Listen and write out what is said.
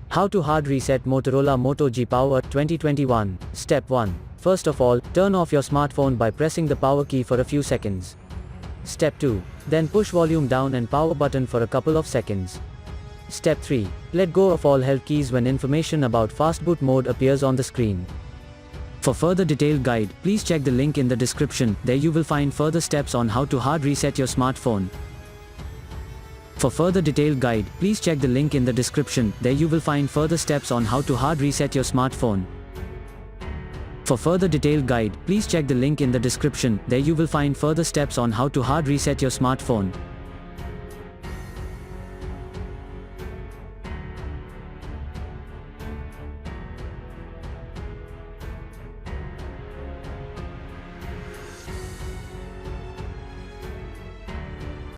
How to hard reset Motorola Moto G Power 2021. Step 1. First of all, turn off your smartphone by pressing the power key for a few seconds. Step 2. Then push volume down and power button for a couple of seconds. Step 3. Let go of all held keys when information about fast boot mode appears on the screen. For further detailed guide, please check the link in the description. There you will find further steps on how to hard reset your smartphone. For further detailed guide, please check the link in the description. There you will find further steps on how to hard reset your smartphone. For further detailed guide, please check the link in the description. There you will find further steps on how to hard reset your smartphone.